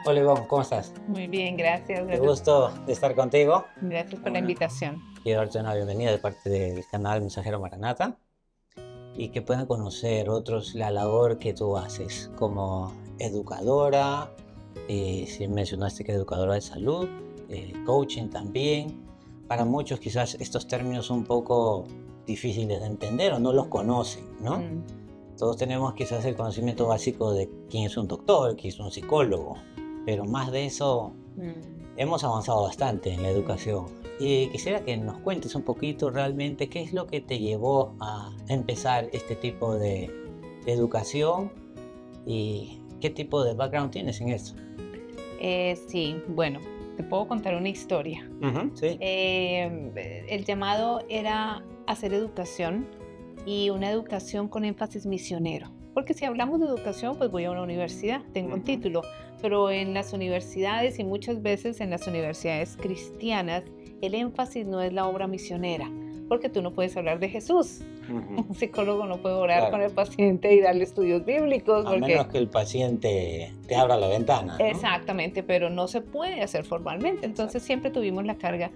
Hola Ivonne, ¿cómo estás? Muy bien, gracias. Qué gusto de estar contigo. Gracias por la Bueno, invitación. quiero darte una bienvenida de parte del canal Mensajero Maranata y que puedan conocer otros la labor que tú haces como educadora, si mencionaste que educadora de salud, coaching también. Para muchos quizás estos términos son un poco difíciles de entender o no los conocen, ¿no? Mm, Todos tenemos quizás el conocimiento básico de quién es un doctor, quién es un psicólogo, pero más de eso mm, hemos avanzado bastante en la educación. Y quisiera que nos cuentes un poquito realmente qué es lo que te llevó a empezar este tipo de educación y qué tipo de background tienes en esto. sí, bueno, te puedo contar una historia. Sí. El llamado era hacer educación y una educación con énfasis misionero. Porque si hablamos de educación, pues voy a una universidad, tengo un Ujú. título, pero en las universidades y muchas veces en las universidades cristianas, el énfasis no es la obra misionera, porque tú no puedes hablar de Jesús. Ujú. Un psicólogo no puede orar con Claro, el paciente y darle estudios bíblicos a menos porque que el paciente te abra la ventana, ¿no? exactamente, pero no se puede hacer formalmente. Entonces Exacto. siempre tuvimos la carga,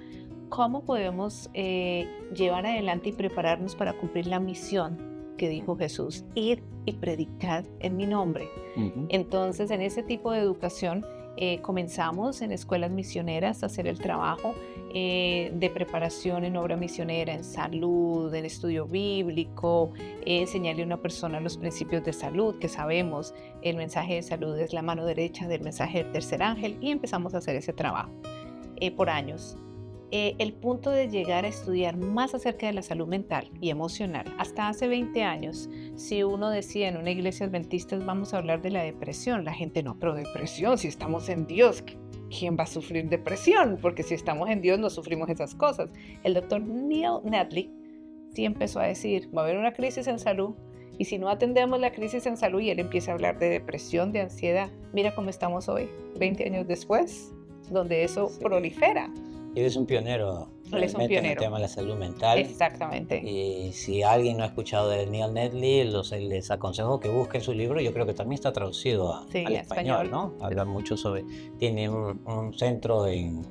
¿cómo podemos llevar adelante y prepararnos para cumplir la misión que dijo Jesús? Ir y predicar en mi nombre. Ujú. Entonces, en ese tipo de educación comenzamos en escuelas misioneras a hacer el trabajo de preparación en obra misionera, en salud, en estudio bíblico, enseñarle a una persona los principios de salud, que sabemos, el mensaje de salud es la mano derecha del mensaje del tercer ángel, y empezamos a hacer ese trabajo por años. El punto de llegar a estudiar más acerca de la salud mental y emocional. Hasta hace 20 años, si uno decía en una iglesia adventista vamos a hablar de la depresión, la gente no, pero depresión, si estamos en Dios, ¿quién va a sufrir depresión? Porque si estamos en Dios no sufrimos esas cosas. El doctor Neil Nedley sí empezó a decir, va a haber una crisis en salud y si no atendemos la crisis en salud y él empieza a hablar de depresión, de ansiedad, mira cómo estamos hoy, 20 años después, donde eso Sí. prolifera. Eres un pionero Él es un realmente en el pionero. tema de la salud mental. Exactamente. Y si alguien no ha escuchado de Neil Nedley, les aconsejo que busquen su libro. Yo creo que también está traducido Sí, al español, español. ¿no? Habla mucho sobre... Tiene un centro en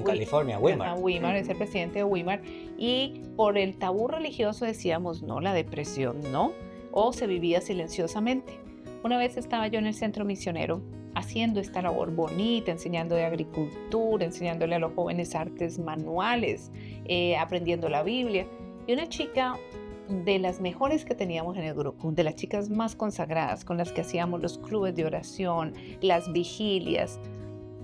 California, Ajá, Weimar. Weimar es el Ujú. presidente de Weimar. Y por el tabú religioso decíamos, no, la depresión, no. O se vivía silenciosamente. Una vez estaba yo en el centro misionero haciendo esta labor bonita, enseñando de agricultura, enseñándole a los jóvenes artes manuales, aprendiendo la Biblia. Y una chica de las mejores que teníamos en el grupo, de las chicas más consagradas con las que hacíamos los clubes de oración, las vigilias,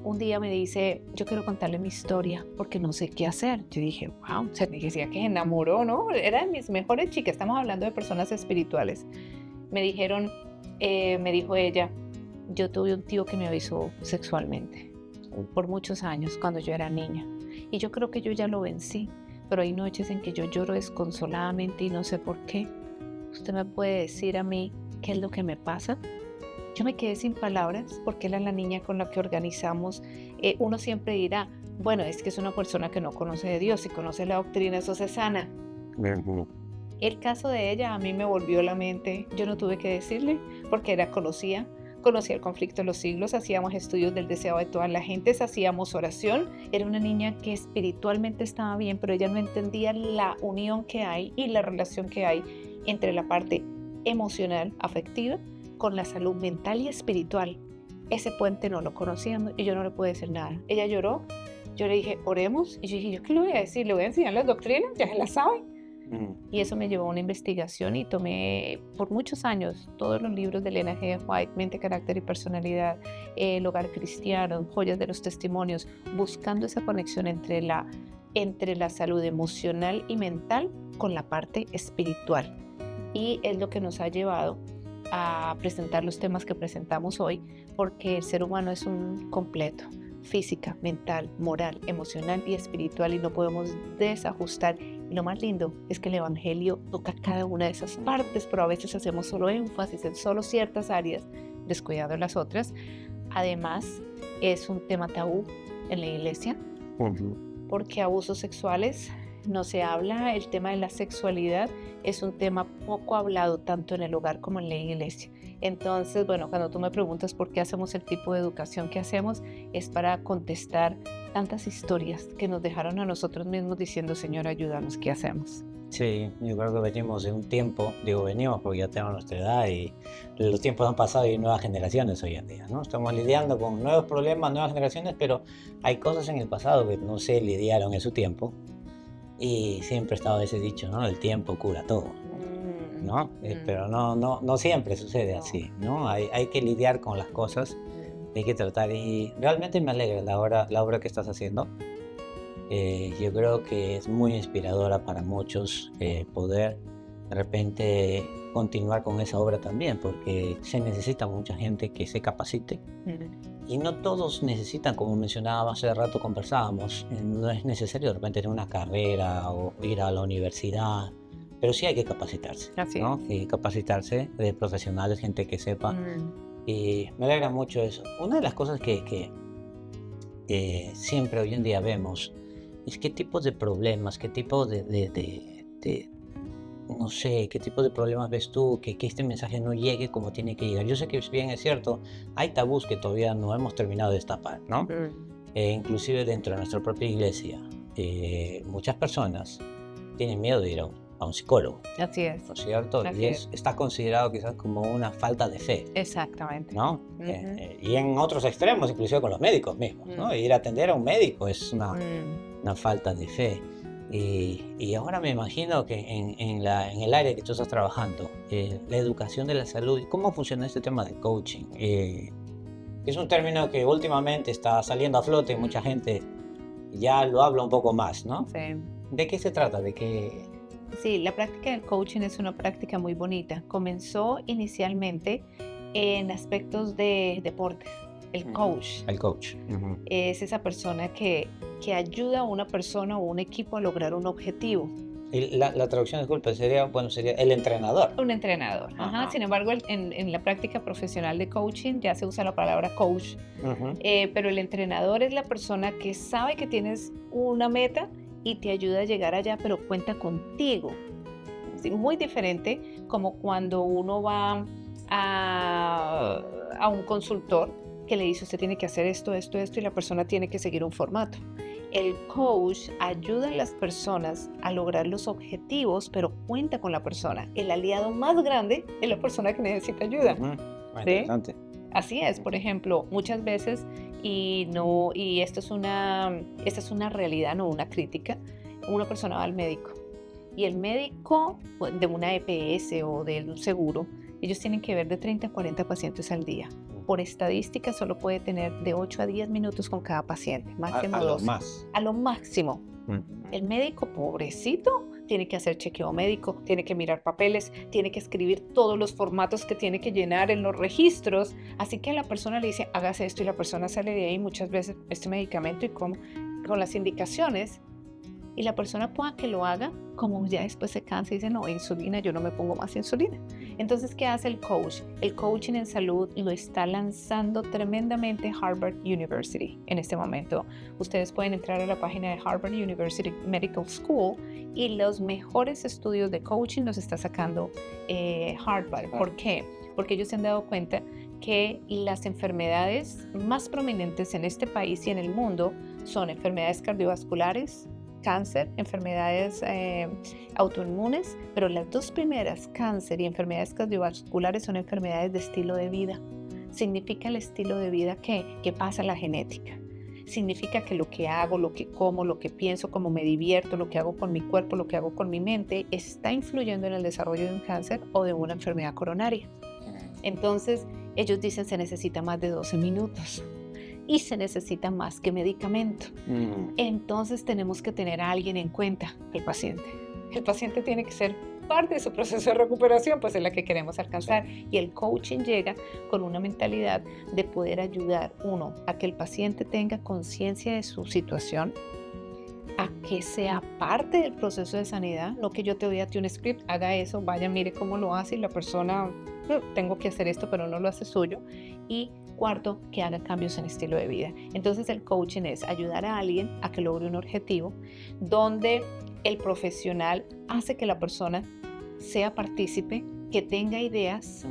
un día me dice, yo quiero contarle mi historia porque no sé qué hacer. Yo dije, wow, se me decía que se enamoró, ¿no? Era de mis mejores chicas, estamos hablando de personas espirituales. Me dijeron, me dijo ella, yo tuve un tío que me avisó sexualmente por muchos años cuando yo era niña y yo creo que yo ya lo vencí, pero hay noches en que yo lloro desconsoladamente y no sé por qué. ¿Usted me puede decir a mí qué es lo que me pasa? Yo me quedé sin palabras porque era la niña con la que organizamos. Uno siempre dirá, bueno, es que es una persona que no conoce de Dios, si conoce la doctrina, eso se sana. Ujú. El caso de ella a mí me volvió la mente, yo no tuve que decirle porque era conocía el conflicto de los siglos, hacíamos estudios del deseo de todas las gentes, hacíamos oración. Era una niña que espiritualmente estaba bien, pero ella no entendía la unión que hay y la relación que hay entre la parte emocional, afectiva, con la salud mental y espiritual. Ese puente no lo conocíamos y yo no le pude decir nada. Ella lloró, yo le dije, oremos, y yo dije, ¿yo qué le voy a decir? ¿Le voy a enseñar las doctrinas? Ya se las sabe. Ujú. Y eso me llevó a una investigación y tomé por muchos años todos los libros de Elena G. White, Mente, Carácter y Personalidad, El Hogar Cristiano, Joyas de los Testimonios, buscando esa conexión entre la salud emocional y mental con la parte espiritual. Y es lo que nos ha llevado a presentar los temas que presentamos hoy, porque el ser humano es un completo, física, mental, moral, emocional y espiritual, y no podemos desajustar. Y lo más lindo es que el Evangelio toca cada una de esas partes, pero a veces hacemos solo énfasis en solo ciertas áreas, descuidando las otras. Además, es un tema tabú en la iglesia, Ujú. porque abusos sexuales no se habla, el tema de la sexualidad es un tema poco hablado tanto en el hogar como en la iglesia. Entonces, bueno, cuando tú me preguntas por qué hacemos el tipo de educación que hacemos, es para contestar tantas historias que nos dejaron a nosotros mismos diciendo, Señor, ayúdanos, ¿qué hacemos? Sí, yo creo que venimos de un tiempo, digo venimos porque ya tenemos nuestra edad y los tiempos han pasado y hay nuevas generaciones hoy en día, ¿no? Estamos lidiando con nuevos problemas, nuevas generaciones, pero hay cosas en el pasado que no se lidiaron en su tiempo y siempre estaba ese dicho, ¿no? El tiempo cura todo, ¿no? Pero no siempre sucede así, ¿no? Hay que lidiar con las cosas, hay que tratar y realmente me alegra la obra que estás haciendo. Yo creo que es muy inspiradora para muchos poder de repente continuar con esa obra también, porque se necesita mucha gente que se capacite y no todos necesitan, como mencionaba hace rato, conversábamos, no es necesario de repente tener una carrera o ir a la universidad, pero sí hay que capacitarse, Así ¿no? Y capacitarse de profesionales, gente que sepa, y me alegra mucho eso. Una de las cosas que siempre hoy en día vemos es qué tipos de problemas, qué tipo no sé, qué tipo de problemas ves tú, que este mensaje no llegue como tiene que llegar. Yo sé que bien es cierto, hay tabús que todavía no hemos terminado de destapar, ¿no? Inclusive dentro de nuestra propia iglesia, muchas personas tienen miedo de ir a un psicólogo. Así es. ¿No es cierto? Así Y es. está considerado quizás como una falta de fe, Exactamente. ¿no? Y en otros extremos, inclusive con los médicos mismos, ¿no? Ir a atender a un médico es una falta de fe. Y ahora me imagino que en el área que tú estás trabajando, la educación de la salud, ¿cómo funciona este tema de coaching? Es un término que últimamente está saliendo a flote y mucha gente ya lo habla un poco más, ¿no? Sí. ¿De qué se trata? ¿De qué? Sí, la práctica del coaching es una práctica muy bonita. Comenzó inicialmente en aspectos de deportes. El coach El coach. es esa persona que ayuda a una persona o un equipo a lograr un objetivo. Y la traducción, disculpe, sería el entrenador. Un entrenador. Ajá. Sin embargo, en la práctica profesional de coaching ya se usa la palabra coach. Pero el entrenador es la persona que sabe que tienes una meta y te ayuda a llegar allá, pero cuenta contigo. Sí, muy diferente como cuando uno va a un consultor que le dice usted tiene que hacer esto y la persona tiene que seguir un formato. El coach ayuda a las personas a lograr los objetivos, pero cuenta con la persona. El aliado más grande es la persona que necesita ayuda. ¿Sí? Interesante. Así es, por ejemplo, muchas veces, y esto es una realidad, no una crítica, una persona va al médico y el médico de una EPS o de un seguro, ellos tienen que ver de 30 a 40 pacientes al día. Por estadística solo puede tener de 8 a 10 minutos con cada paciente, máximo 12. A lo máximo. El médico, pobrecito, tiene que hacer chequeo médico, tiene que mirar papeles, tiene que escribir todos los formatos que tiene que llenar en los registros. Así que a la persona le dice, hágase esto y la persona sale de ahí muchas veces este medicamento y con las indicaciones. Y la persona pueda que lo haga, como ya después se cansa y dice, no, insulina, yo no me pongo más insulina. Entonces, ¿qué hace el coach? El coaching en salud lo está lanzando tremendamente Harvard University en este momento. Ustedes pueden entrar a la página de Harvard University Medical School y los mejores estudios de coaching los está sacando Harvard. ¿Por qué? Porque ellos se han dado cuenta que las enfermedades más prominentes en este país y en el mundo son enfermedades cardiovasculares, cáncer, enfermedades autoinmunes, pero las dos primeras, cáncer y enfermedades cardiovasculares, son enfermedades de estilo de vida. Significa el estilo de vida que pasa la genética. Significa que lo que hago, lo que como, lo que pienso, cómo me divierto, lo que hago con mi cuerpo, lo que hago con mi mente, está influyendo en el desarrollo de un cáncer o de una enfermedad coronaria. Entonces, ellos dicen se necesita más de 12 minutos. Y se necesita más que medicamento. Entonces tenemos que tener a alguien en cuenta, el paciente. El paciente tiene que ser parte de su proceso de recuperación, pues es la que queremos alcanzar. Y el coaching llega con una mentalidad de poder ayudar, uno, a que el paciente tenga conciencia de su situación, a que sea parte del proceso de sanidad, no que yo te doy a ti un script, haga eso, vaya, mire cómo lo hace y la persona, tengo que hacer esto, pero no lo hace suyo. Y cuarto, que haga cambios en estilo de vida. Entonces el coaching es ayudar a alguien a que logre un objetivo donde el profesional hace que la persona sea partícipe, que tenga ideas,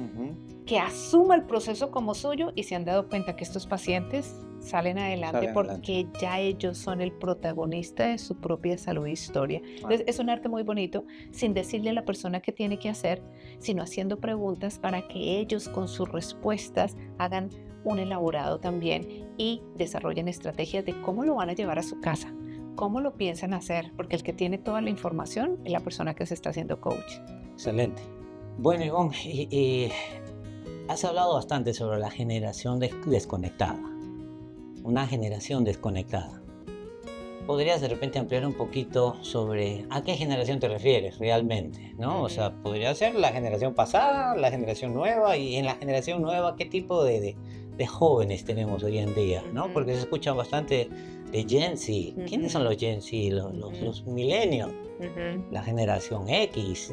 que asuma el proceso como suyo y se han dado cuenta que estos pacientes salen adelante porque ya ellos son el protagonista de su propia salud e historia. Entonces, es un arte muy bonito, sin decirle a la persona qué tiene que hacer, sino haciendo preguntas para que ellos con sus respuestas hagan un elaborado también y desarrollen estrategias de cómo lo van a llevar a su casa, cómo lo piensan hacer, porque el que tiene toda la información es la persona que se está haciendo coach. Excelente. Bueno, Ivonne, y has hablado bastante sobre la generación desconectada. Una generación desconectada. ¿Podrías de repente ampliar un poquito sobre a qué generación te refieres realmente, ¿no? O sea, podría ser la generación pasada, la generación nueva, y en la generación nueva, ¿qué tipo de jóvenes tenemos hoy en día, ¿no? Porque se escucha bastante de Gen Z. ¿Quiénes son los Gen Z? Los millennials, la generación X,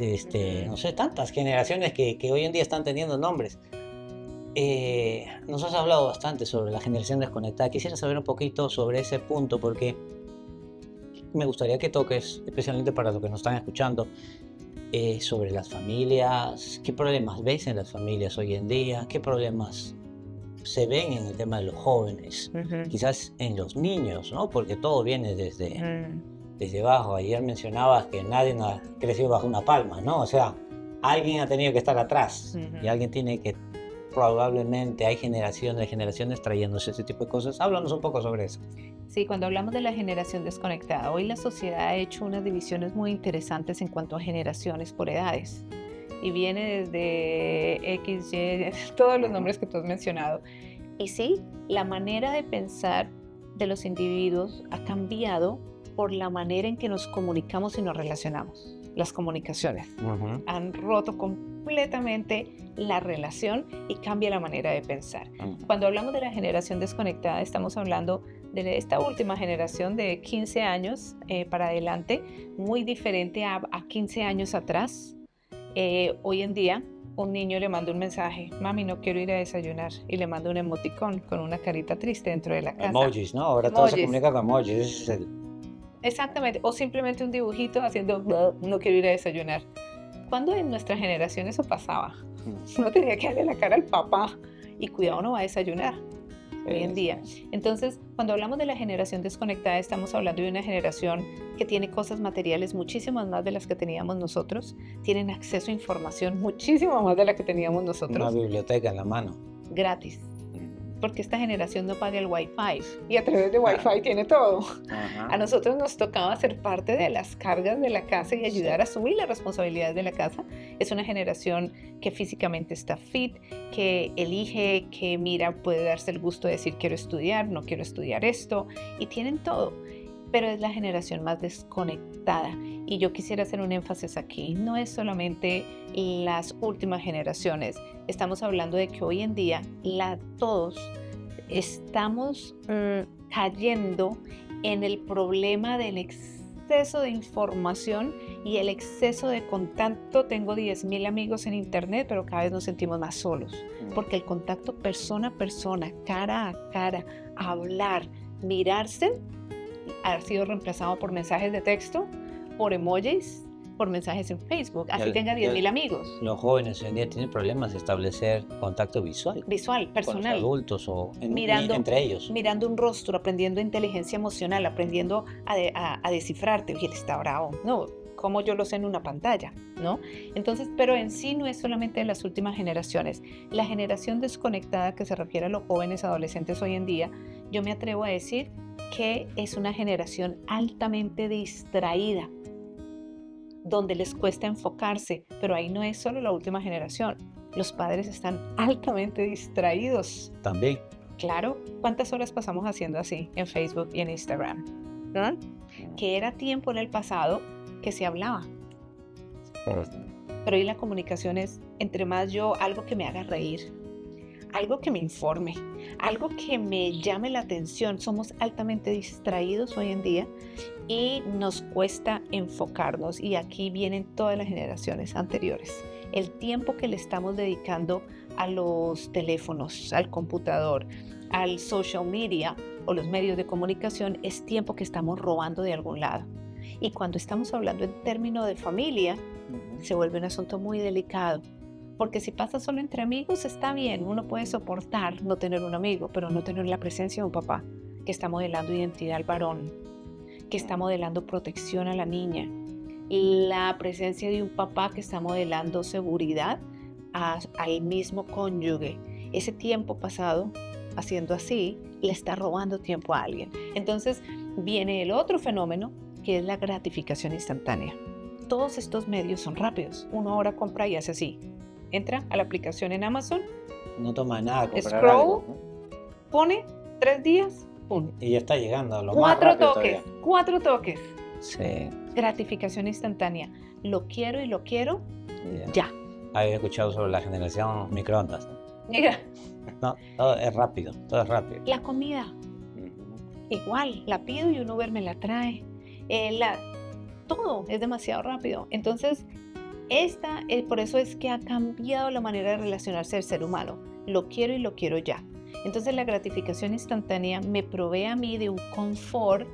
no sé, tantas generaciones que hoy en día están teniendo nombres. Nos has hablado bastante sobre la generación desconectada. Quisiera saber un poquito sobre ese punto porque me gustaría que toques, especialmente para los que nos están escuchando, sobre las familias. ¿Qué problemas ves en las familias hoy en día? ¿Qué problemas se ven en el tema de los jóvenes? Quizás en los niños, ¿no? Porque todo viene desde abajo. Ayer mencionabas que nadie ha crecido bajo una palma, ¿no? O sea, alguien ha tenido que estar atrás y alguien tiene que... Probablemente hay generaciones trayéndose ese tipo de cosas. Háblanos un poco sobre eso. Sí, cuando hablamos de la generación desconectada, hoy la sociedad ha hecho unas divisiones muy interesantes en cuanto a generaciones por edades. Y viene desde X, Y, todos los nombres que tú has mencionado. Y sí, la manera de pensar de los individuos ha cambiado por la manera en que nos comunicamos y nos relacionamos. Las comunicaciones han roto completamente la relación y cambia la manera de pensar. Cuando hablamos de la generación desconectada, estamos hablando de esta última generación de 15 años para adelante, muy diferente a 15 años atrás. Hoy en día, un niño le manda un mensaje: mami, no quiero ir a desayunar, y le manda un emoticón con una carita triste dentro de la casa. Emojis, ¿no? Ahora todo se comunica con emojis. Ese es el... Exactamente, o simplemente un dibujito haciendo no quiero ir a desayunar. Cuando en nuestra generación eso pasaba, uno tenía que darle la cara al papá y cuidado, no va a desayunar. Hoy en día. Entonces, cuando hablamos de la generación desconectada, estamos hablando de una generación que tiene cosas materiales muchísimas más de las que teníamos nosotros, tienen acceso a información muchísimo más de la que teníamos nosotros. Una biblioteca en la mano. Gratis. Porque esta generación no paga el Wi-Fi y a través de Wi-Fi tiene todo. A nosotros nos tocaba ser parte de las cargas de la casa y ayudar a asumir las responsabilidades de la casa. Es una generación que físicamente está fit, que elige, que mira, puede darse el gusto de decir quiero estudiar, no quiero estudiar esto, y tienen todo. Pero es la generación más desconectada. Y yo quisiera hacer un énfasis aquí. No es solamente las últimas generaciones. Estamos hablando de que hoy en día todos estamos cayendo en el problema del exceso de información y el exceso de contacto. Tengo 10,000 amigos en internet, pero cada vez nos sentimos más solos. Porque el contacto persona a persona, cara a cara, hablar, mirarse, ha sido reemplazado por mensajes de texto, por emojis, por mensajes en Facebook, así tenga 10,000 amigos. Los jóvenes hoy en día tienen problemas de establecer contacto visual. Visual, personal. Con los adultos o entre ellos. Mirando un rostro, aprendiendo inteligencia emocional, aprendiendo a descifrarte. Oye, él está bravo. No, como yo lo sé en una pantalla, ¿no? Entonces, pero en sí no es solamente de las últimas generaciones. La generación desconectada que se refiere a los jóvenes adolescentes hoy en día, yo me atrevo a decir que es una generación altamente distraída, donde les cuesta enfocarse, pero ahí no es solo la última generación. Los padres están altamente distraídos. También. Claro, ¿cuántas horas pasamos haciendo así en Facebook y en Instagram? ¿No? Que era tiempo en el pasado que se hablaba. Pero hoy la comunicación es, entre más algo que me haga reír, algo que me informe, algo que me llame la atención. Somos altamente distraídos hoy en día y nos cuesta enfocarnos, y aquí vienen todas las generaciones anteriores. El tiempo que le estamos dedicando a los teléfonos, al computador, al social media o los medios de comunicación es tiempo que estamos robando de algún lado. Y cuando estamos hablando en términos de familia, se vuelve un asunto muy delicado. Porque si pasa solo entre amigos, está bien, uno puede soportar no tener un amigo, pero no tener la presencia de un papá que está modelando identidad al varón, que está modelando protección a la niña, la presencia de un papá que está modelando seguridad al mismo cónyuge. Ese tiempo pasado haciendo así le está robando tiempo a alguien. Entonces viene el otro fenómeno, que es la gratificación instantánea. Todos estos medios son rápidos. Uno ahora compra y hace así. Entra a la aplicación en Amazon, No toma nada comprar Scroll. algo, ¿no? pone 3 días, ¡pum! Y ya está llegando a lo más 4 rápido toques, todavía. 4 toques. Sí, Gratificación instantánea. Lo quiero y lo quiero ya. ya. Había escuchado sobre la generación microondas, ¿no? Mira, No, todo es rápido, todo es rápido. la comida, igual, la pido y un Uber me la trae. Todo es demasiado rápido. Entonces, por eso es que ha cambiado la manera de relacionarse del ser humano. Lo quiero y lo quiero ya. Entonces, la gratificación instantánea me provee a mí de un confort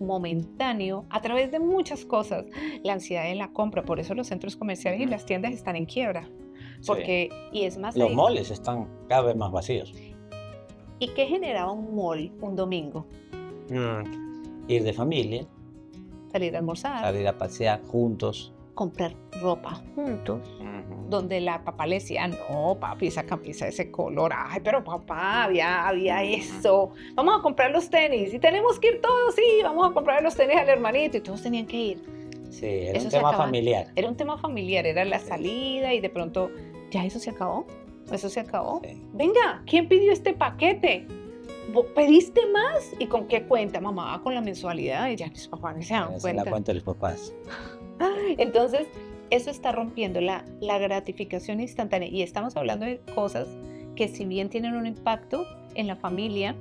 momentáneo a través de muchas cosas. La ansiedad en la compra, por eso los centros comerciales y las tiendas están en quiebra. Porque, y es más, Los malls están cada vez más vacíos. ¿y qué generaba un mall un domingo? Ir de familia, Salir a almorzar, salir a pasear juntos. comprar ropa juntos, donde la papá le decía, no, papi, esa camisa de ese color, ay, pero papá, había eso, vamos a comprar los tenis, y tenemos que ir todos, sí, vamos a comprar los tenis al hermanito, y todos tenían que ir. Sí, era Eso un se tema acaba. familiar. Era un tema familiar, era la salida, y de pronto, ya eso se acabó, Sí. Venga, ¿quién pidió este paquete? ¿Pediste más? ¿Y con qué cuenta, mamá? Con la mensualidad, y ya mis papás no se dan Esa es cuenta. la cuenta de los papás. Entonces, eso está rompiendo la gratificación instantánea. Y estamos hablando de cosas que, si bien tienen un impacto en la familia,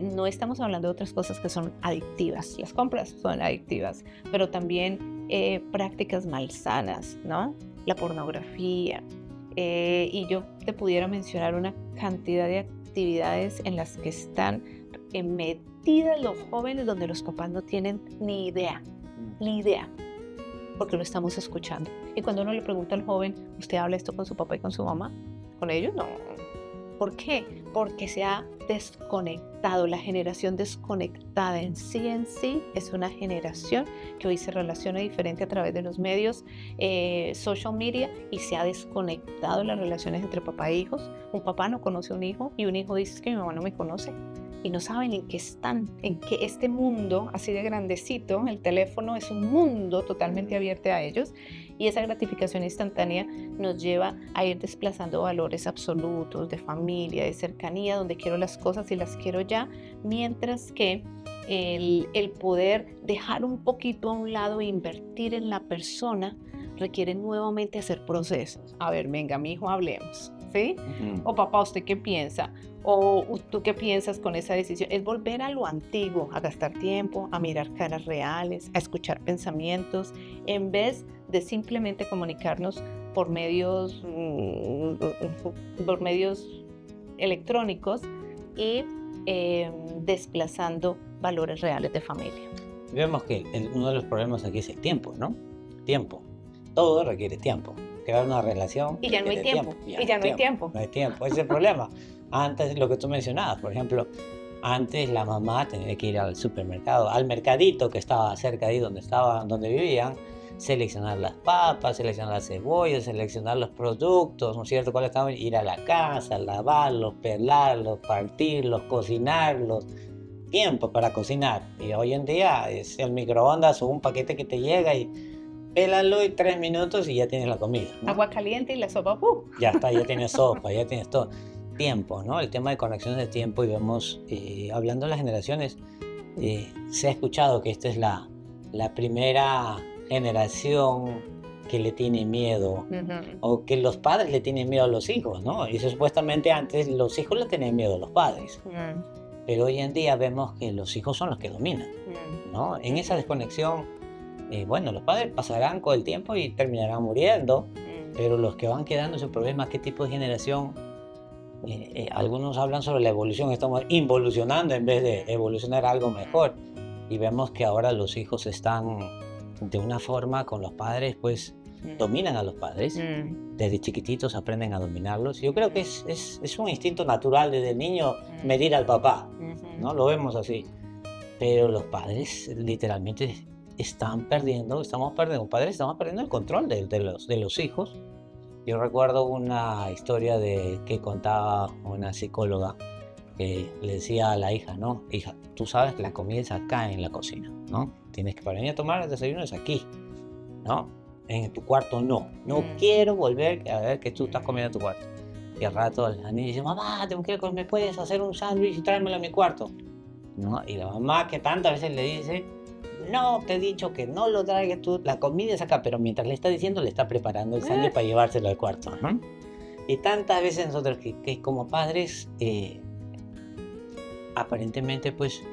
no estamos hablando de otras cosas que son adictivas. Las compras son adictivas, pero también prácticas malsanas, ¿no? La pornografía. Y yo te pudiera mencionar una cantidad de actividades en las que están metidas los jóvenes, donde los papás no tienen ni idea, porque lo estamos escuchando. Y cuando uno le pregunta al joven, ¿usted habla esto con su papá y con su mamá? ¿Con ellos? No. ¿Por qué? Porque se ha desconectado. La generación desconectada en sí es una generación que hoy se relaciona diferente a través de los medios, social media, y se ha desconectado las relaciones entre papá e hijos. Un papá no conoce a un hijo y un hijo dice que mi mamá no me conoce. Y no saben en qué están, en que este mundo así de grandecito, el teléfono es un mundo totalmente abierto a ellos, y esa gratificación instantánea nos lleva a ir desplazando valores absolutos de familia, de cercanía, donde quiero las cosas y las quiero ya, mientras que el poder dejar un poquito a un lado e invertir en la persona requiere nuevamente hacer procesos. A ver, venga, mi hijo, hablemos, ¿sí? O papá, ¿usted qué piensa? O ¿tú qué piensas con esa decisión? Es volver a lo antiguo, a gastar tiempo, a mirar caras reales, a escuchar pensamientos, en vez de simplemente comunicarnos por medios electrónicos y desplazando valores reales de familia. Vemos que uno de los problemas aquí es el tiempo, ¿no? Tiempo. Todo requiere tiempo. Crear una relación. Y ya no hay requiere tiempo. Y ya no hay tiempo. No hay tiempo. Ese es el problema. Antes, lo que tú mencionabas, por ejemplo, antes la mamá tenía que ir al supermercado, al mercadito que estaba cerca de ahí donde vivían, seleccionar las papas, seleccionar las cebollas, seleccionar los productos, ¿no es cierto? ¿Cuáles estaban? Ir a la casa, lavarlos, pelarlos, partirlos, cocinarlos. Tiempo para cocinar. Y hoy en día es el microondas o un paquete que te llega y pélalo y 3 minutos y ya tienes la comida, ¿no? Agua caliente y la sopa, Ya está, ya tienes sopa, ya tienes todo. Tiempo, ¿no? El tema de conexiones de tiempo, y vemos, hablando de las generaciones, se ha escuchado que esta es la primera generación que le tiene miedo, o que los padres le tienen miedo a los hijos, ¿no? Y eso, supuestamente antes los hijos le tenían miedo a los padres, pero hoy en día vemos que los hijos son los que dominan, ¿no? En esa desconexión, bueno, los padres pasarán con el tiempo y terminarán muriendo, pero los que van quedando ese problema, ¿qué tipo de generación? Algunos hablan sobre la evolución, estamos involucionando en vez de evolucionar a algo mejor, y vemos que ahora los hijos están de una forma con los padres, pues dominan a los padres. Desde chiquititos aprenden a dominarlos. Yo creo que es un instinto natural desde el niño medir al papá, ¿no? Lo vemos así. Pero los padres literalmente estamos perdiendo el control de los hijos. Yo recuerdo una historia que contaba una psicóloga que le decía a la hija, ¿no? Hija, tú sabes que la comida es acá en la cocina, ¿no? Tienes que para venir a tomar el desayuno es aquí, ¿no? En tu cuarto no. No quiero volver a ver que tú estás comiendo en tu cuarto. Y al rato la niña dice, mamá, ¿me puedes hacer un sándwich y tráemelo a mi cuarto? ¿No? Y la mamá que tantas veces le dice, no, te he dicho que no lo traigas tú, la comida es acá, pero mientras le está diciendo, le está preparando el sándwich para llevárselo al cuarto, ¿no? Y tantas veces nosotros que como padres, aparentemente, pues,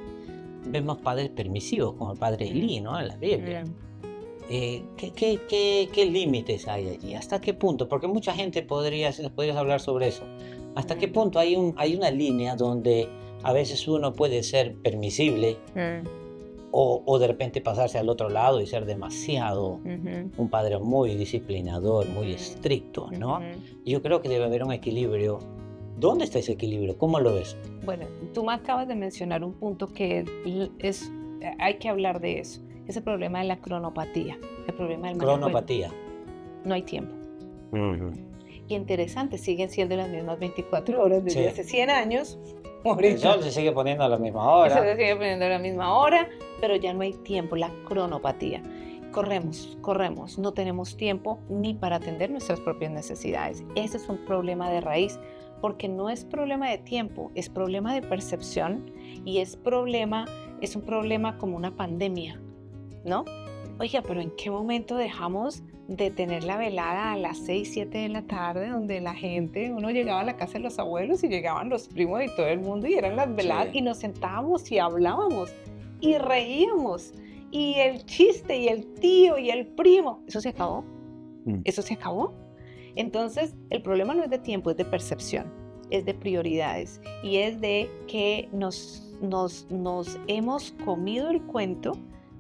vemos padres permisivos, como el padre Elí, ¿no? En la Biblia. ¿Qué límites hay allí? ¿Hasta qué punto? Porque mucha gente podrías hablar sobre eso. ¿Hasta qué punto hay una línea donde a veces uno puede ser permisible o de repente pasarse al otro lado y ser demasiado un padre muy disciplinador, muy estricto, ¿no? Yo creo que debe haber un equilibrio. ¿Dónde está ese equilibrio? ¿Cómo lo ves? Bueno, tú me acabas de mencionar un punto que hay que hablar de eso. Es el problema de la cronopatía, el problema del manejo. Cronopatía. No hay tiempo. Y interesante, siguen siendo las mismas 24 horas desde hace 100 años. El sol se sigue poniendo a la misma hora. Se sigue poniendo a la misma hora, pero ya no hay tiempo, la cronopatía. Corremos, no tenemos tiempo ni para atender nuestras propias necesidades. Ese es un problema de raíz, porque no es problema de tiempo, es problema de percepción y es un problema como una pandemia, ¿no? Oiga, pero ¿en qué momento dejamos de tener la velada a las 6, 7 de la tarde, donde uno llegaba a la casa de los abuelos y llegaban los primos y todo el mundo y eran las veladas y nos sentábamos y hablábamos y reíamos y el chiste y el tío y el primo? Eso se acabó. Eso se acabó. Entonces, el problema no es de tiempo, es de percepción, es de prioridades y es de que nos hemos comido el cuento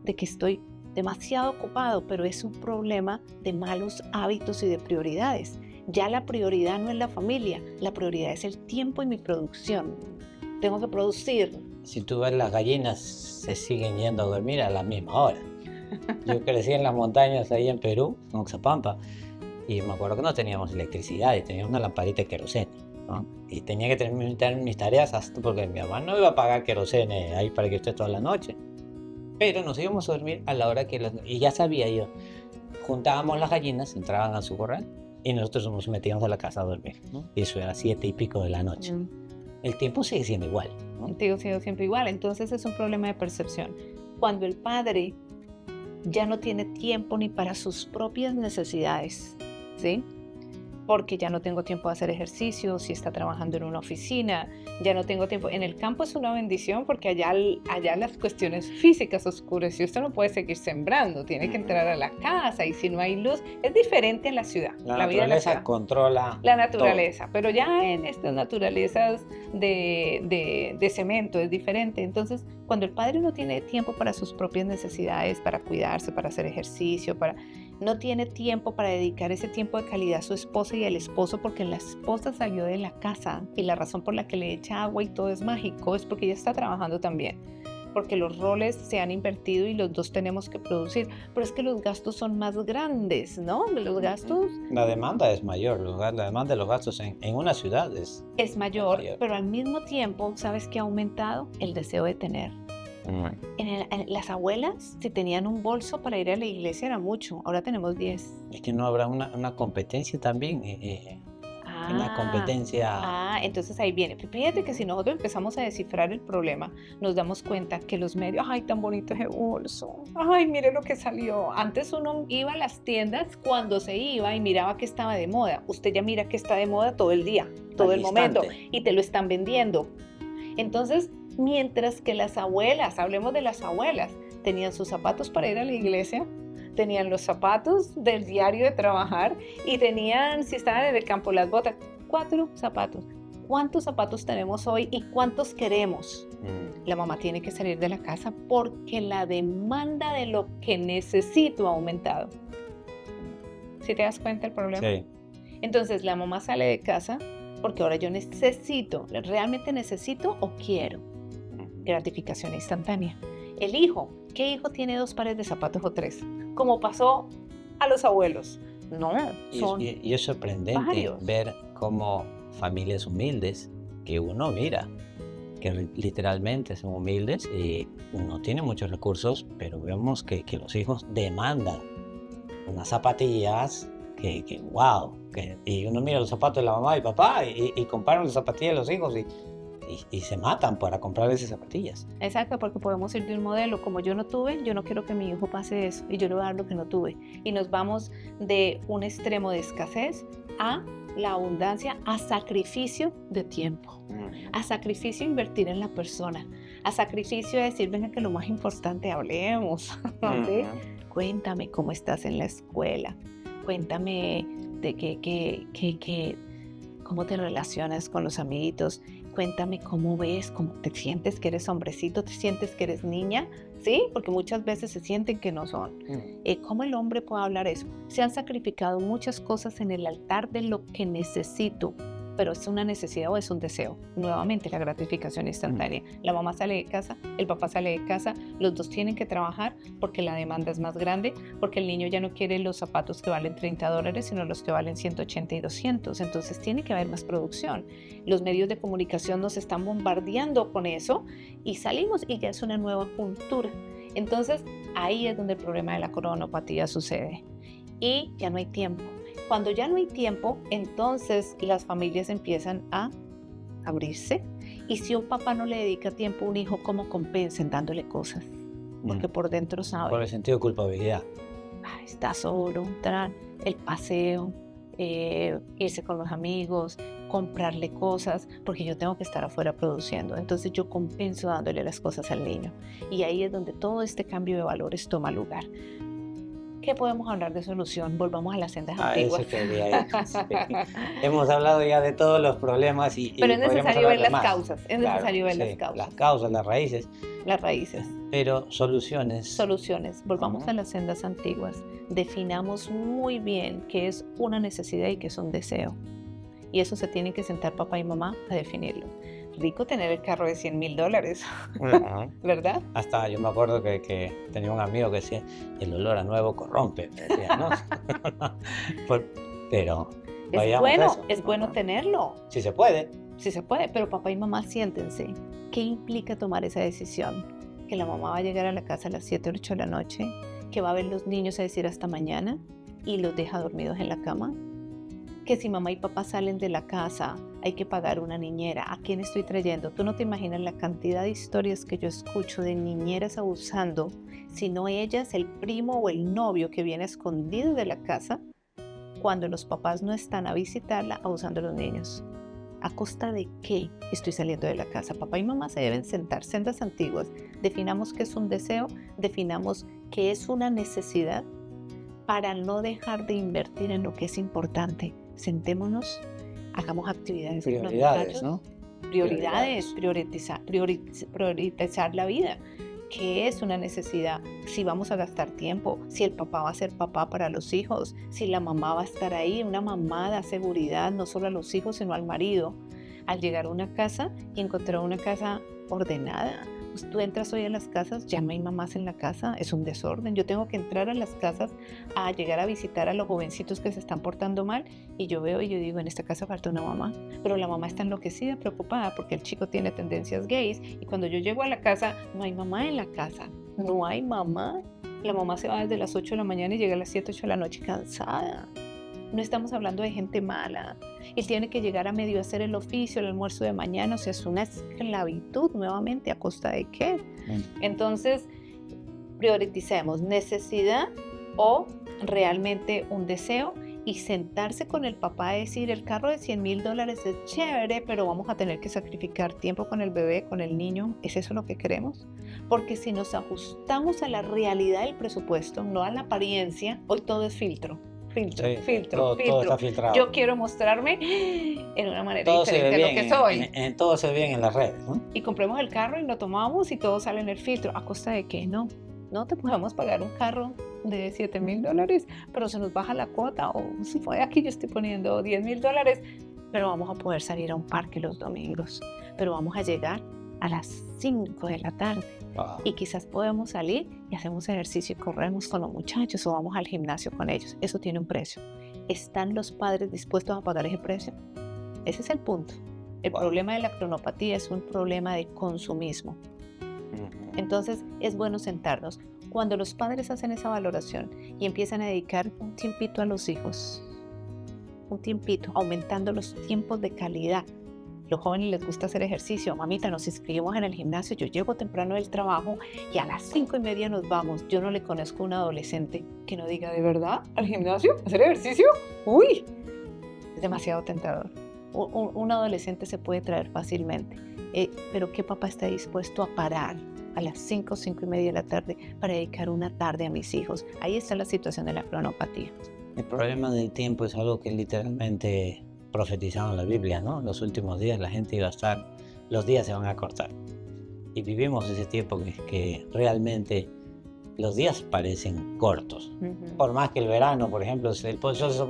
de que estoy demasiado ocupado, pero es un problema de malos hábitos y de prioridades. Ya la prioridad no es la familia, la prioridad es el tiempo y mi producción. Tengo que producir. Si tú ves, las gallinas se siguen yendo a dormir a la misma hora. Yo crecí en las montañas ahí en Perú, en Oxapampa, y me acuerdo que no teníamos electricidad y teníamos una lamparita de querosene, ¿no? Y tenía que terminar mis tareas porque mi mamá no iba a pagar querosene ahí para que esté toda la noche. Pero nos íbamos a dormir a la hora y ya sabía yo, juntábamos las gallinas, entraban a su corral y nosotros nos metíamos a la casa a dormir, ¿no? Y eso era 7 y pico de la noche. El tiempo sigue siendo igual, ¿no? El tiempo sigue siempre igual, entonces es un problema de percepción. Cuando el padre ya no tiene tiempo ni para sus propias necesidades, ¿sí? Porque ya no tengo tiempo de hacer ejercicio, si está trabajando en una oficina, ya no tengo tiempo. En el campo es una bendición porque allá las cuestiones físicas oscuras y usted no puede seguir sembrando, tiene que entrar a la casa y si no hay luz, es diferente en la ciudad. La vida naturaleza controla la naturaleza, todo. Pero ya en estas naturalezas de cemento es diferente. Entonces, cuando el padre no tiene tiempo para sus propias necesidades, para cuidarse, para hacer ejercicio, no tiene tiempo para dedicar ese tiempo de calidad a su esposa y al esposo, porque la esposa salió de la casa y la razón por la que le echa agua y todo es mágico es porque ella está trabajando también, porque los roles se han invertido y los dos tenemos que producir, pero es que los gastos son más grandes, ¿no? Los gastos... La demanda es mayor, la demanda de los gastos en una ciudad es mayor, pero al mismo tiempo, ¿sabes qué ha aumentado? El deseo de tener. Las abuelas, si tenían un bolso para ir a la iglesia era mucho, ahora tenemos 10. Es que no habrá una competencia también, una competencia. Entonces ahí viene. Fíjate que si nosotros empezamos a descifrar el problema, nos damos cuenta que los medios, ay, tan bonito ese bolso, ay, mire lo que salió. Antes uno iba a las tiendas cuando se iba y miraba que estaba de moda. Usted ya mira que está de moda todo el día, todo el momento, y te lo están vendiendo. Entonces, mientras que las abuelas, hablemos de las abuelas, tenían sus zapatos para ir a la iglesia, tenían los zapatos del diario de trabajar y tenían, si estaban en el campo, las botas. 4 zapatos. ¿Cuántos zapatos tenemos hoy y cuántos queremos? Mm. La mamá tiene que salir de la casa porque la demanda de lo que necesito ha aumentado. ¿Sí te das cuenta del problema? Sí. Entonces la mamá sale de casa porque ahora yo necesito, realmente necesito o quiero gratificación instantánea. El hijo, ¿qué hijo tiene 2 pares de zapatos o 3? Como pasó a los abuelos. No, son Y es sorprendente varios. ver cómo familias humildes, que uno mira, que literalmente son humildes y no tienen muchos recursos, pero vemos que los hijos demandan unas zapatillas que wow, y uno mira los zapatos de la mamá y papá y comparan las zapatillas de los hijos y se matan para comprar esas zapatillas. Exacto, porque podemos ir de un modelo, como yo no tuve, yo no quiero que mi hijo pase eso y yo le voy a dar lo que no tuve. Y nos vamos de un extremo de escasez a la abundancia, a sacrificio de tiempo, a sacrificio de invertir en la persona, a sacrificio de decir, venga que lo más importante hablemos, ¿sí? Cuéntame cómo estás en la escuela, cuéntame de cómo te relacionas con los amiguitos, cuéntame cómo ves, cómo te sientes que eres hombrecito, te sientes que eres niña, ¿sí? Porque muchas veces se sienten que no son. ¿Cómo el hombre puede hablar eso? Se han sacrificado muchas cosas en el altar de lo que necesito, pero es una necesidad o es un deseo. Nuevamente, la gratificación instantánea. La mamá sale de casa, el papá sale de casa, los dos tienen que trabajar porque la demanda es más grande, porque el niño ya no quiere los zapatos que valen $30, sino los que valen 180 y 200. Entonces tiene que haber más producción. Los medios de comunicación nos están bombardeando con eso y salimos y ya es una nueva cultura. Entonces ahí es donde el problema de la coronopatía sucede y ya no hay tiempo. Cuando ya no hay tiempo, entonces las familias empiezan a abrirse. Y si un papá no le dedica tiempo a un hijo, ¿cómo compensen dándole cosas? Porque por dentro sabe. Por el sentido de culpabilidad. Está solo, el paseo, irse con los amigos, comprarle cosas, porque yo tengo que estar afuera produciendo. Entonces yo compenso dándole las cosas al niño. Y ahí es donde todo este cambio de valores toma lugar. ¿Qué podemos hablar de solución? Volvamos a las sendas antiguas. Eso quería ir. Sí. Hemos hablado ya de todos los problemas pero es necesario ver las más. causas. Es necesario ver Sí, las causas. Las causas, las raíces. Las raíces. Pero soluciones. Soluciones. Volvamos a las sendas antiguas. Definamos muy bien qué es una necesidad y qué es un deseo. Y eso se tienen que sentar papá y mamá a definirlo. Rico tener el carro de $100,000, ¿verdad? Hasta yo me acuerdo que tenía un amigo que decía, el olor a nuevo corrompe, me decía, ¿no? Pero es bueno tenerlo. Si se puede. Sí se puede, pero papá y mamá siéntense. ¿Qué implica tomar esa decisión? Que la mamá va a llegar a la casa a las 7 o 8 de la noche, que va a ver los niños a decir hasta mañana y los deja dormidos en la cama. Que si mamá y papá salen de la casa, hay que pagar una niñera. ¿A quién estoy trayendo? Tú no te imaginas la cantidad de historias que yo escucho de niñeras abusando, sino ellas, el primo o el novio que viene escondido de la casa, cuando los papás no están a visitarla, abusando de los niños. ¿A costa de qué estoy saliendo de la casa? Papá y mamá se deben sentar, sendas antiguas. Definamos qué es un deseo, definamos qué es una necesidad para no dejar de invertir en lo que es importante. Sentémonos, hagamos actividades. Prioridades, ¿no? Prioridades, priorizar la vida. ¿Qué es una necesidad? Si vamos a gastar tiempo, si el papá va a ser papá para los hijos, si la mamá va a estar ahí, una mamá da seguridad no solo a los hijos, sino al marido. Al llegar a una casa y encontrar una casa ordenada. Pues tú entras hoy a las casas, ya no hay mamás en la casa, es un desorden. Yo tengo que entrar a las casas a llegar a visitar a los jovencitos que se están portando mal y yo veo y yo digo, en esta casa falta una mamá, pero la mamá está enloquecida, preocupada porque el chico tiene tendencias gays y cuando yo llego a la casa, no hay mamá en la casa, no hay mamá. La mamá se va desde las 8 de la mañana y llega a las 7, 8 de la noche cansada. No estamos hablando de gente mala. Él tiene que llegar a medio hacer el oficio, el almuerzo de mañana, o sea, es una esclavitud nuevamente, ¿a costa de qué? Entonces, prioricemos necesidad o realmente un deseo y sentarse con el papá a decir, el carro de $100,000 es chévere, pero vamos a tener que sacrificar tiempo con el bebé, con el niño. ¿Es eso lo que queremos? Porque si nos ajustamos a la realidad del presupuesto, no a la apariencia, hoy todo es filtro. filtro, Sí, filtro, todo filtro. está filtrado. Yo quiero mostrarme en una manera Todo se ve diferente a lo bien, que soy. todo se ve bien en las redes, ¿no? Y compremos el carro y lo tomamos y todo sale en el filtro. ¿A costa de qué? No, no te podemos pagar un carro de $7,000, pero se nos baja la cuota. O si fue aquí, yo estoy poniendo $10,000, pero vamos a poder salir a un parque los domingos. Pero vamos a llegar a las 5 de la tarde. Wow. Y quizás podemos salir y hacemos ejercicio y corremos con los muchachos o vamos al gimnasio con ellos. Eso tiene un precio. ¿Están los padres dispuestos a pagar ese precio? Ese es el punto. El problema de la cronopatía es un problema de consumismo. Entonces es bueno sentarnos. Cuando los padres hacen esa valoración y empiezan a dedicar un tiempito a los hijos, un tiempito, aumentando los tiempos de calidad. Los jóvenes les gusta hacer ejercicio. Mamita, nos inscribimos en el gimnasio. Yo llego temprano del trabajo y a las 5:30 nos vamos. Yo no le conozco a un adolescente que no diga, ¿de verdad? ¿Al gimnasio? ¿Hacer ejercicio? ¡Uy! Es demasiado tentador. Un adolescente se puede traer fácilmente. Pero ¿qué papá está dispuesto a parar a las 5:30 de la tarde para dedicar una tarde a mis hijos? Ahí está la situación de la cronopatía. El problema del tiempo es algo que literalmente profetizado en la Biblia, ¿no? En los últimos días la gente iba a estar, los días se van a cortar. Y vivimos ese tiempo que realmente los días parecen cortos. Por más que el verano, por ejemplo,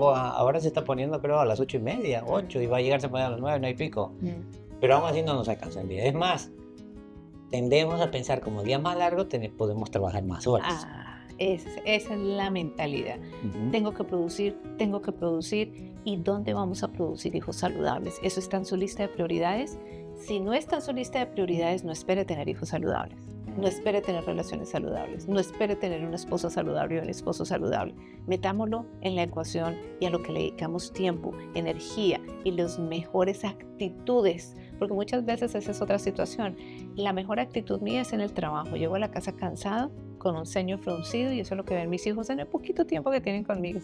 ahora se está poniendo creo a las 8:30, 8, y va a llegarse a poner a las 9, 9 y pico. Pero aún así no nos alcanza el día. Es más, tendemos a pensar como día más largo podemos trabajar más horas. Esa es la mentalidad. Tengo que producir. ¿Y dónde vamos a producir hijos saludables? ¿Eso está en su lista de prioridades? Si no está en su lista de prioridades, no espere tener hijos saludables. No espere tener relaciones saludables. No espere tener una esposa saludable o un esposo saludable. Metámoslo en la ecuación y a lo que le dedicamos tiempo, energía y las mejores actitudes. Porque muchas veces esa es otra situación. La mejor actitud mía es en el trabajo. Llego a la casa cansado, con un ceño fruncido, y eso es lo que ven mis hijos en el poquito tiempo que tienen conmigo.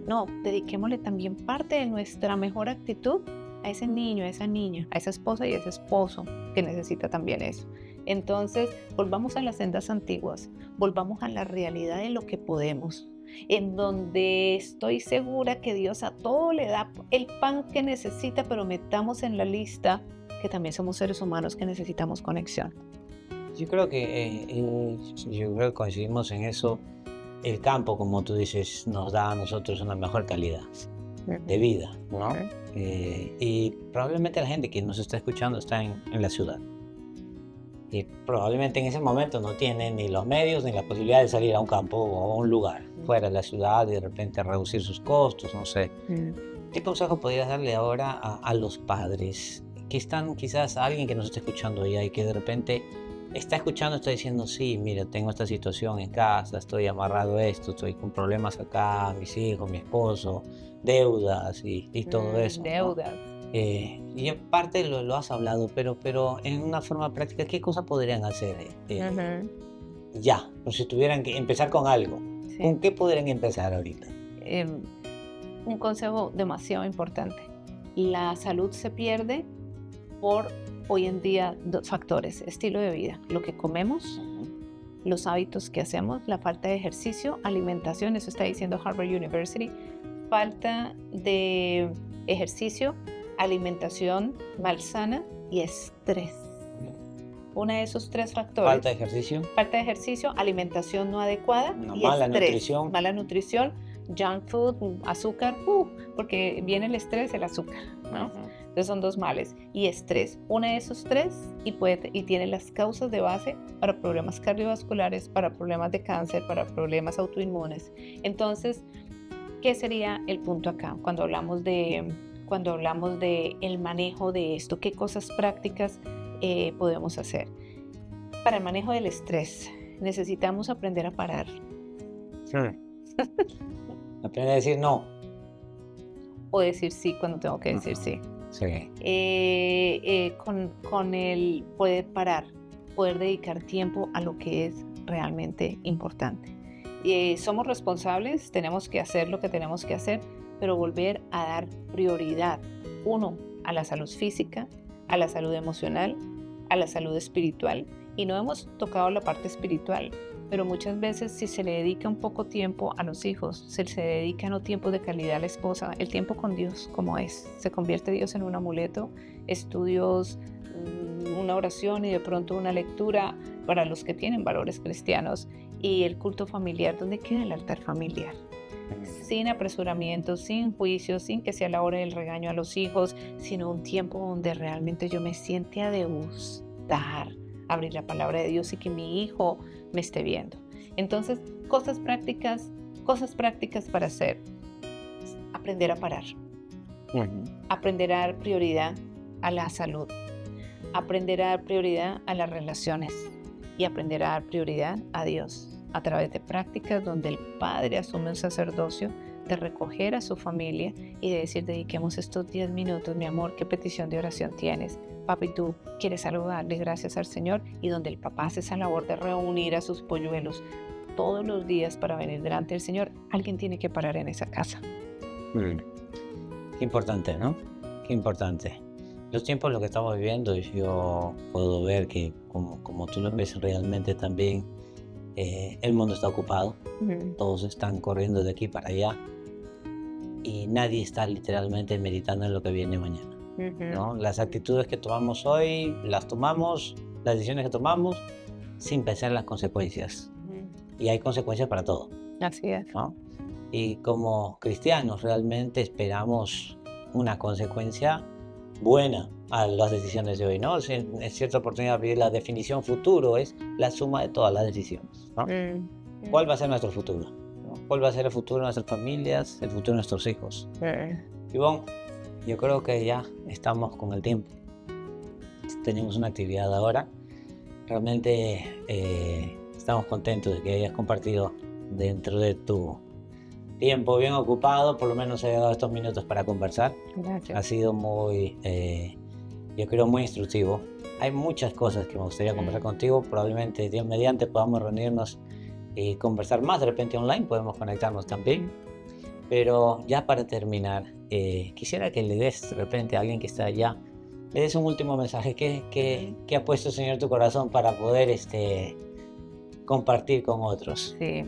No, dediquémosle también parte de nuestra mejor actitud a ese niño, a esa niña, a esa esposa y a ese esposo que necesita también eso. Entonces, volvamos a las sendas antiguas, volvamos a la realidad de lo que podemos, en donde estoy segura que Dios a todo le da el pan que necesita, pero metamos en la lista que también somos seres humanos que necesitamos conexión. Yo creo que coincidimos en eso. El campo, como tú dices, nos da a nosotros una mejor calidad de vida, ¿no? Y probablemente la gente que nos está escuchando está en la ciudad. Y probablemente en ese momento no tiene ni los medios ni la posibilidad de salir a un campo o a un lugar fuera de la ciudad y de repente reducir sus costos, no sé. ¿Qué consejo podrías darle ahora a los padres que están, quizás alguien que nos está escuchando allá y que de repente está escuchando, está diciendo, sí, mira, tengo esta situación en casa, estoy amarrado a esto, estoy con problemas acá, mis hijos, mi esposo, deudas y todo eso, Deudas. ¿no? Y en parte lo has hablado, pero en una forma práctica, ¿qué cosas podrían hacer? Ya, o si tuvieran que empezar con algo, sí. ¿Con qué podrían empezar ahorita? Un consejo demasiado importante. La salud se pierde por hoy en día 2 factores: estilo de vida, lo que comemos, los hábitos que hacemos, la falta de ejercicio, alimentación, eso está diciendo Harvard University, falta de ejercicio, alimentación malsana y estrés. Uno de esos 3 factores. Falta de ejercicio, alimentación no adecuada y mala estrés, mala nutrición, junk food, azúcar, porque viene el estrés, el azúcar, ¿no? Entonces son 2 males. Y estrés, uno de esos 3 y tiene las causas de base para problemas cardiovasculares, para problemas de cáncer, para problemas autoinmunes. Entonces, ¿qué sería el punto acá cuando hablamos de el manejo de esto? ¿Qué cosas prácticas podemos hacer? Para el manejo del estrés necesitamos aprender a parar. Aprender a decir no. O decir sí cuando tengo que decir sí. Sí. Con el poder parar, poder dedicar tiempo a lo que es realmente importante. Somos responsables, tenemos que hacer lo que tenemos que hacer, pero volver a dar prioridad, 1, a la salud física, a la salud emocional, a la salud espiritual. Y no hemos tocado la parte espiritual. pero muchas veces si se le dedica un poco tiempo a los hijos, se dedica no tiempo de calidad a la esposa, el tiempo con Dios como es, se convierte Dios en un amuleto, estudios, una oración y de pronto una lectura para los que tienen valores cristianos y el culto familiar, ¿dónde queda el altar familiar? Sin apresuramiento, sin juicio, sin que sea la hora del regaño a los hijos, sino un tiempo donde realmente yo me siente a degustar, abrir la palabra de Dios y que mi hijo me esté viendo. Entonces, cosas prácticas para hacer. Aprender a parar. Aprender a dar prioridad a la salud. Aprender a dar prioridad a las relaciones. Y aprender a dar prioridad a Dios a través de prácticas donde el padre asume un sacerdocio de recoger a su familia y de decir, dediquemos estos 10 minutos, mi amor, ¿qué petición de oración tienes? Papi, ¿tú quieres algo? Darle gracias al Señor. Y donde el papá hace esa labor de reunir a sus polluelos todos los días para venir delante del Señor, alguien tiene que parar en esa casa. Qué importante, ¿no? Qué importante. Los tiempos, lo que estamos viviendo, yo puedo ver que como tú lo ves realmente también, el mundo está ocupado, todos están corriendo de aquí para allá y nadie está literalmente meditando en lo que viene mañana, ¿no? Las actitudes que tomamos hoy, las decisiones que tomamos sin pensar en las consecuencias. Y hay consecuencias para todo. Así es. ¿No? Y como cristianos realmente esperamos una consecuencia buena a las decisiones de hoy, ¿no? En cierta oportunidad la definición futuro es la suma de todas las decisiones, ¿no? ¿Cuál va a ser nuestro futuro? ¿No? ¿Cuál va a ser el futuro de nuestras familias, el futuro de nuestros hijos? Ivonne, yo creo que ya estamos con el tiempo. Tenemos una actividad ahora. Realmente estamos contentos de que hayas compartido dentro de tu tiempo bien ocupado, por lo menos he dado estos minutos para conversar. Gracias. Ha sido muy, yo creo, muy instructivo. Hay muchas cosas que me gustaría conversar contigo. Probablemente, Dios mediante, podamos reunirnos y conversar más. De repente online podemos conectarnos también. Pero ya para terminar, quisiera que le des de repente a alguien que está allá, le des un último mensaje. ¿Qué ha puesto el Señor en tu corazón para poder compartir con otros? Sí.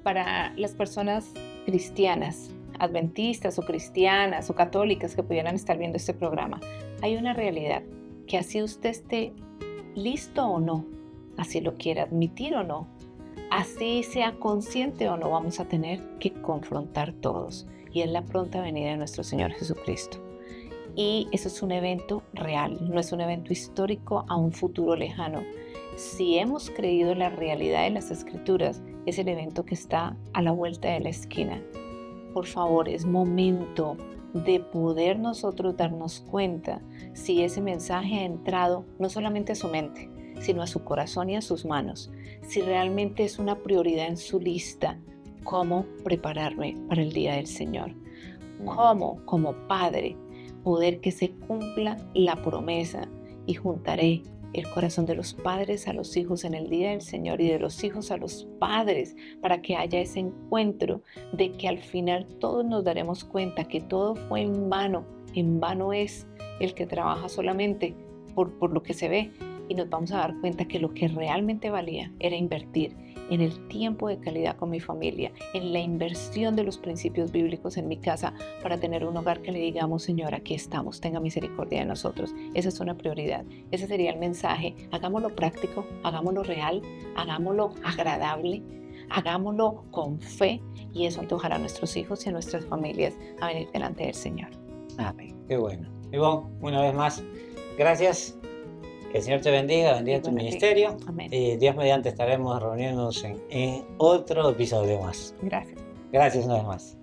Para las personas cristianas, adventistas o cristianas o católicas que pudieran estar viendo este programa, hay una realidad que así usted esté listo o no, así lo quiera admitir o no, así sea consciente o no, vamos a tener que confrontar todos, y es la pronta venida de nuestro Señor Jesucristo. Y eso es un evento real, no es un evento histórico a un futuro lejano. Si hemos creído en la realidad de las Escrituras, es el evento que está a la vuelta de la esquina. Por favor, es momento de poder nosotros darnos cuenta si ese mensaje ha entrado no solamente a su mente, sino a su corazón y a sus manos. Si realmente es una prioridad en su lista, cómo prepararme para el día del Señor. Cómo, como padre, poder que se cumpla la promesa y juntaré el corazón de los padres a los hijos en el día del Señor y de los hijos a los padres, para que haya ese encuentro de que al final todos nos daremos cuenta que todo fue en vano es el que trabaja solamente por lo que se ve, y nos vamos a dar cuenta que lo que realmente valía era invertir en el tiempo de calidad con mi familia, en la inversión de los principios bíblicos en mi casa, para tener un hogar que le digamos, Señor, aquí estamos, tenga misericordia de nosotros. Esa es una prioridad, ese sería el mensaje. Hagámoslo práctico, hagámoslo real, hagámoslo agradable, hagámoslo con fe, y eso antojará a nuestros hijos y a nuestras familias a venir delante del Señor. Amén. Qué bueno. Ivonne, una vez más, gracias. Que el Señor te bendiga tu ministerio. Amén. Dios mediante estaremos reuniéndonos en otro episodio más. Gracias. Gracias una vez más.